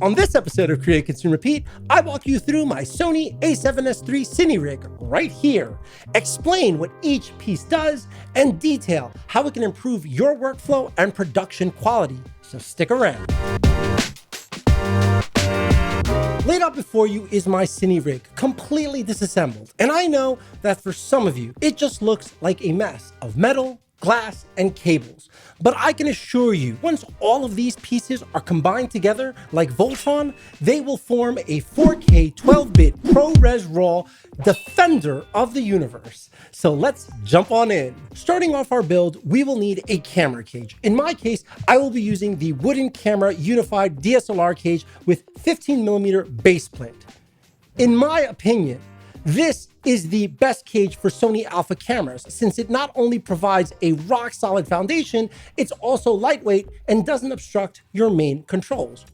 On this episode of Create, Consume, Repeat, I walk you through my Sony A7S3 CINE Rig right here, explain what each piece does, and detail how it can improve your workflow and production quality. So stick around. Laid out before you is my CINE Rig, completely disassembled. And I know that for some of you, it just looks like a mess of metal, glass, and cables. But I can assure you, once all of these pieces are combined together like Voltron, they will form a 4K 12-bit ProRes RAW defender of the universe. So let's jump on in. Starting off our build, we will need a camera cage. In my case, I will be using the Wooden Camera Unified DSLR cage with 15mm base plate. In my opinion, this is the best cage for Sony Alpha cameras, since it not only provides a rock-solid foundation, it's also lightweight and doesn't obstruct your main controls.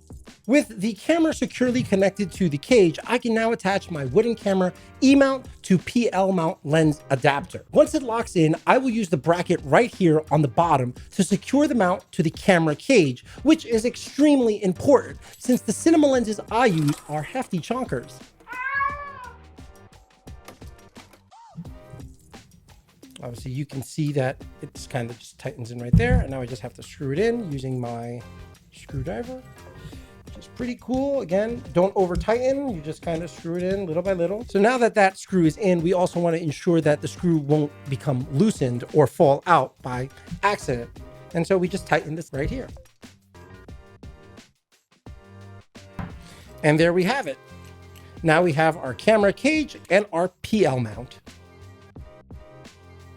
With the camera securely connected to the cage, I can now attach my Wooden Camera E-Mount to PL mount lens adapter. Once it locks in, I will use the bracket right here on the bottom to secure the mount to the camera cage, which is extremely important since the cinema lenses I use are hefty chonkers. Obviously, you can see that it's kind of just tightens in right there. And now I just have to screw it in using my screwdriver, which is pretty cool. Again, don't over tighten. You just kind of screw it in little by little. So now that that screw is in, we also want to ensure that the screw won't become loosened or fall out by accident. And so we just tighten this right here. And there we have it. Now we have our camera cage and our PL mount.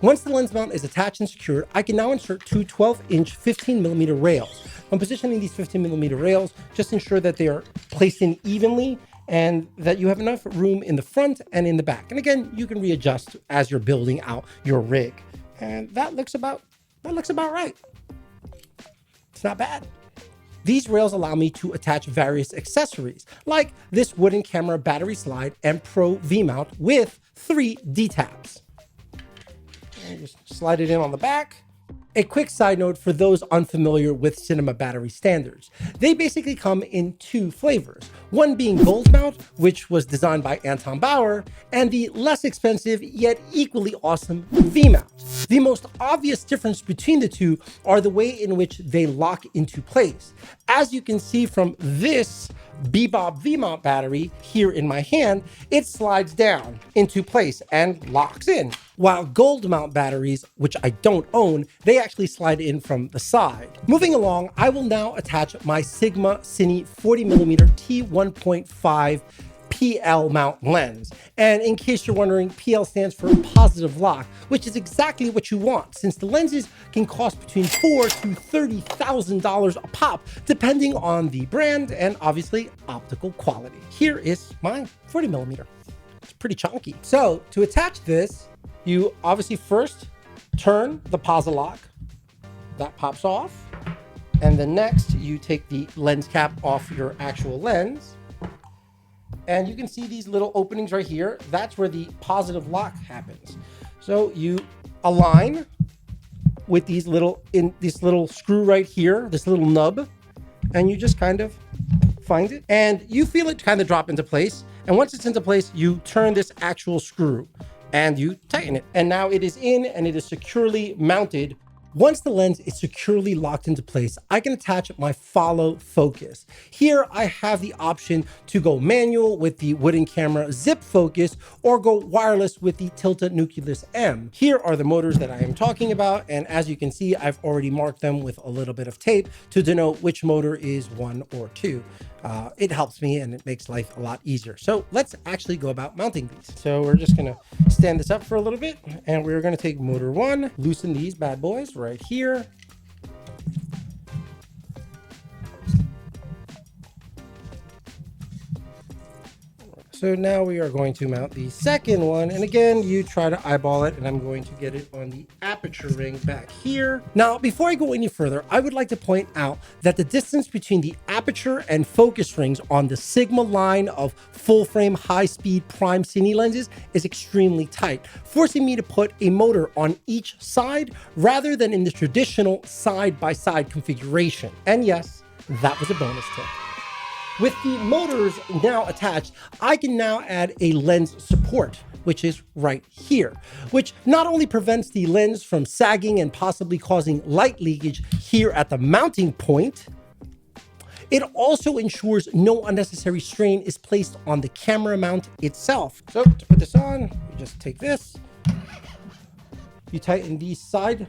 Once the lens mount is attached and secured, I can now insert two 12-inch 15mm rails. When positioning these 15mm rails, just ensure that they are placed in evenly and that you have enough room in the front and in the back. And again, you can readjust as you're building out your rig. And that looks about right. It's not bad. These rails allow me to attach various accessories, like this Wooden Camera battery slide and Pro V-Mount with 3 D-tabs. Just slide it in on the back. A quick side note for those unfamiliar with cinema battery standards. They basically come in 2 flavors, one being Gold Mount, which was designed by Anton Bauer, and the less expensive yet equally awesome V-Mount. The most obvious difference between the two are the way in which they lock into place. As you can see from this Bebob V-Mount battery here in my hand, it slides down into place and locks in. While Gold Mount batteries, which I don't own, they actually slide in from the side. Moving along, I will now attach my Sigma CINE 40mm T1.5 PL mount lens. And in case you're wondering, PL stands for positive lock, which is exactly what you want, since the lenses can cost between $4,000 to $30,000 a pop, depending on the brand and obviously optical quality. Here is my 40mm. It's pretty chunky. So to attach this, you obviously first turn the posi lock. That pops off. And then next you take the lens cap off your actual lens. And you can see these little openings right here. That's where the positive lock happens. So you align with these little, in this little screw right here, this little nub, and you just kind of find it. And you feel it kind of drop into place. And once it's into place, you turn this actual screw and you tighten it. And now it is in and it is securely mounted. Once the lens is securely locked into place, I can attach my follow focus. Here I have the option to go manual with the Wooden Camera zip focus or go wireless with the Tilta Nucleus M. Here are the motors that I am talking about, and as you can see, I've already marked them with a little bit of tape to denote which motor is 1 or 2. It helps me and it makes life a lot easier. So let's actually go about mounting these. So we're just gonna stand this up for a little bit and we're gonna take motor 1, loosen these bad boys right here. So now we are going to mount the second one. And again, you try to eyeball it, and I'm going to get it on the aperture ring back here. Now, before I go any further, I would like to point out that the distance between the aperture and focus rings on the Sigma line of full frame high-speed prime CINE lenses is extremely tight, forcing me to put a motor on each side rather than in the traditional side-by-side configuration. And yes, that was a bonus tip. With the motors now attached, I can now add a lens support, which is right here, which not only prevents the lens from sagging and possibly causing light leakage here at the mounting point, it also ensures no unnecessary strain is placed on the camera mount itself. So to put this on, you just take this, you tighten these side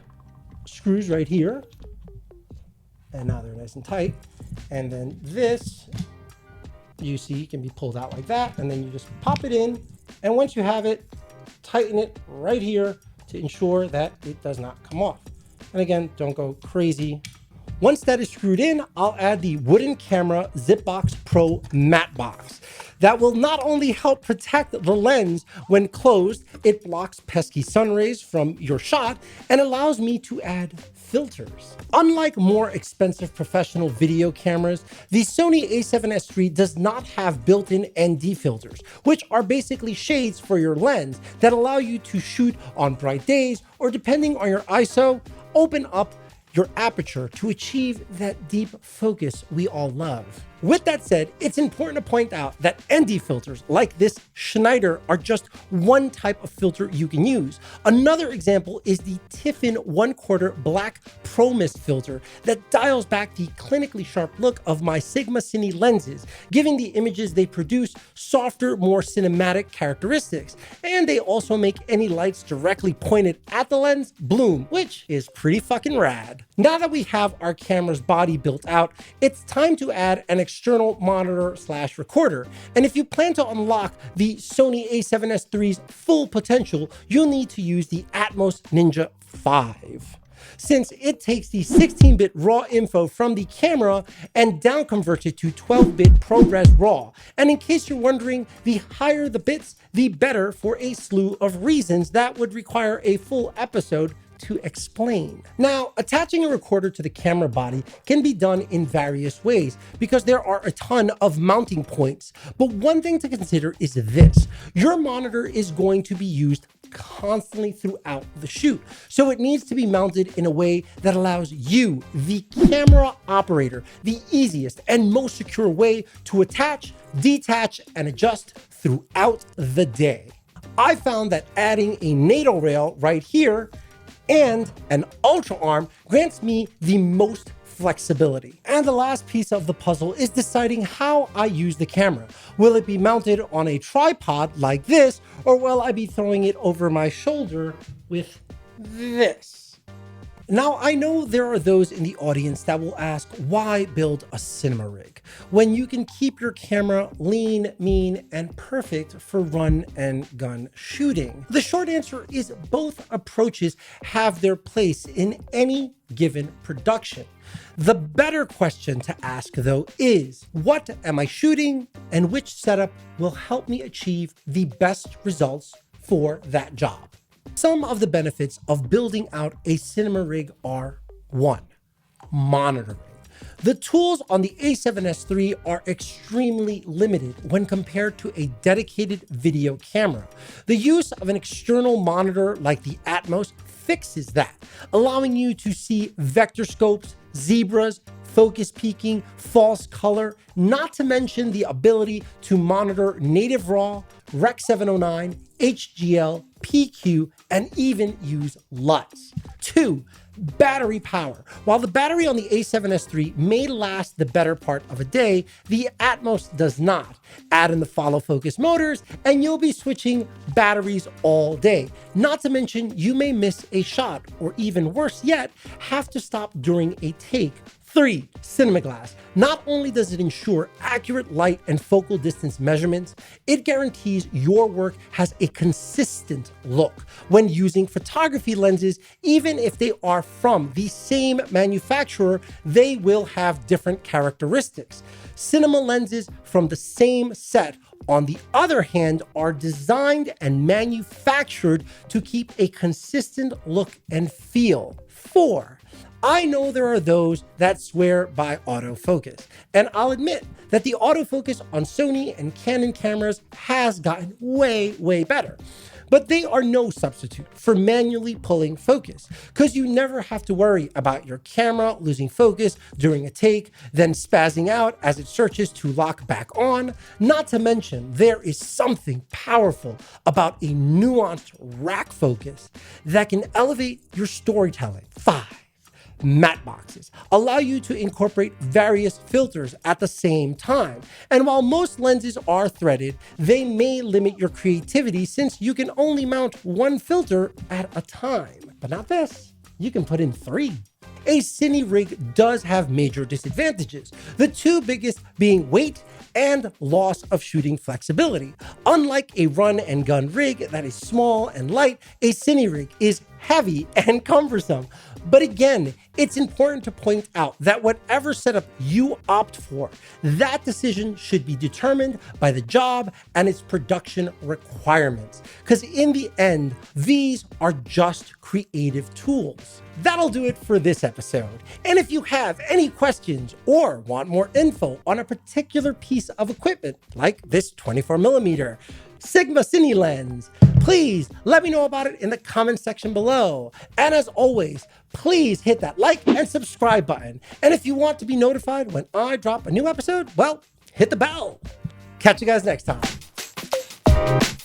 screws right here, and now they're nice and tight. And then this, you see, can be pulled out like that, and then you just pop it in, and once you have it, tighten it right here to ensure that it does not come off. And again, don't go crazy. Once that is screwed in, I'll add the wooden camera Zipbox Pro matte box. That will not only help protect the lens when closed, it blocks pesky sun rays from your shot and allows me to add filters. Unlike more expensive professional video cameras, the Sony A7S III does not have built-in ND filters, which are basically shades for your lens that allow you to shoot on bright days or, depending on your ISO, open up your aperture to achieve that deep focus we all love. With that said, it's important to point out that ND filters like this Schneider are just one type of filter you can use. Another example is the Tiffin 1/4 black Pro Mist filter that dials back the clinically sharp look of my Sigma CINE lenses, giving the images they produce softer, more cinematic characteristics. And they also make any lights directly pointed at the lens bloom, which is pretty fucking rad. Now that we have our camera's body built out, it's time to add an external monitor / recorder. And if you plan to unlock the Sony A7S III's full potential, you'll need to use the Atomos Ninja V, since it takes the 16-bit raw info from the camera and down converts it to 12-bit ProRes RAW. And in case you're wondering, the higher the bits, the better, for a slew of reasons that would require a full episode to explain. Now, attaching a recorder to the camera body can be done in various ways because there are a ton of mounting points. But one thing to consider is this: your monitor is going to be used constantly throughout the shoot. So it needs to be mounted in a way that allows you, the camera operator, the easiest and most secure way to attach, detach, and adjust throughout the day. I found that adding a NATO rail right here and an ultra arm grants me the most flexibility. And the last piece of the puzzle is deciding how I use the camera. Will it be mounted on a tripod like this, or will I be throwing it over my shoulder with this? Now, I know there are those in the audience that will ask, why build a cinema rig when you can keep your camera lean, mean, and perfect for run and gun shooting? The short answer is both approaches have their place in any given production. The better question to ask, though, is what am I shooting and which setup will help me achieve the best results for that job? Some of the benefits of building out a cinema rig are: 1. Monitoring. The tools on the A7S III are extremely limited when compared to a dedicated video camera. The use of an external monitor like the Atomos fixes that, allowing you to see vector scopes, zebras, focus peaking, false color, not to mention the ability to monitor native RAW, Rec 709, HGL, PQ, and even use LUTs. 2. Battery power. While the battery on the A7S III may last the better part of a day, the Atomos does not. Add in the follow focus motors and you'll be switching batteries all day. Not to mention you may miss a shot, or even worse yet, have to stop during a take. 3. Cinema glass. Not only does it ensure accurate light and focal distance measurements, it guarantees your work has a consistent look. When using photography lenses, even if they are from the same manufacturer, they will have different characteristics. Cinema lenses from the same set, on the other hand, are designed and manufactured to keep a consistent look and feel. 4. I know there are those that swear by autofocus, and I'll admit that the autofocus on Sony and Canon cameras has gotten way better. But they are no substitute for manually pulling focus, because you never have to worry about your camera losing focus during a take, then spazzing out as it searches to lock back on. Not to mention, there is something powerful about a nuanced rack focus that can elevate your storytelling. 5. Matte boxes allow you to incorporate various filters at the same time. And while most lenses are threaded, they may limit your creativity since you can only mount one filter at a time. But not this. You can put in 3. A Cine Rig does have major disadvantages, the two biggest being weight and loss of shooting flexibility. Unlike a run and gun rig that is small and light, a Cine Rig is heavy and cumbersome. But again, it's important to point out that whatever setup you opt for, that decision should be determined by the job and its production requirements. Because in the end, these are just creative tools. That'll do it for this episode. And if you have any questions or want more info on a particular piece of equipment, like this 24mm Sigma CINE lens, please let me know about it in the comment section below. And as always, please hit that like and subscribe button. And if you want to be notified when I drop a new episode, well, hit the bell. Catch you guys next time.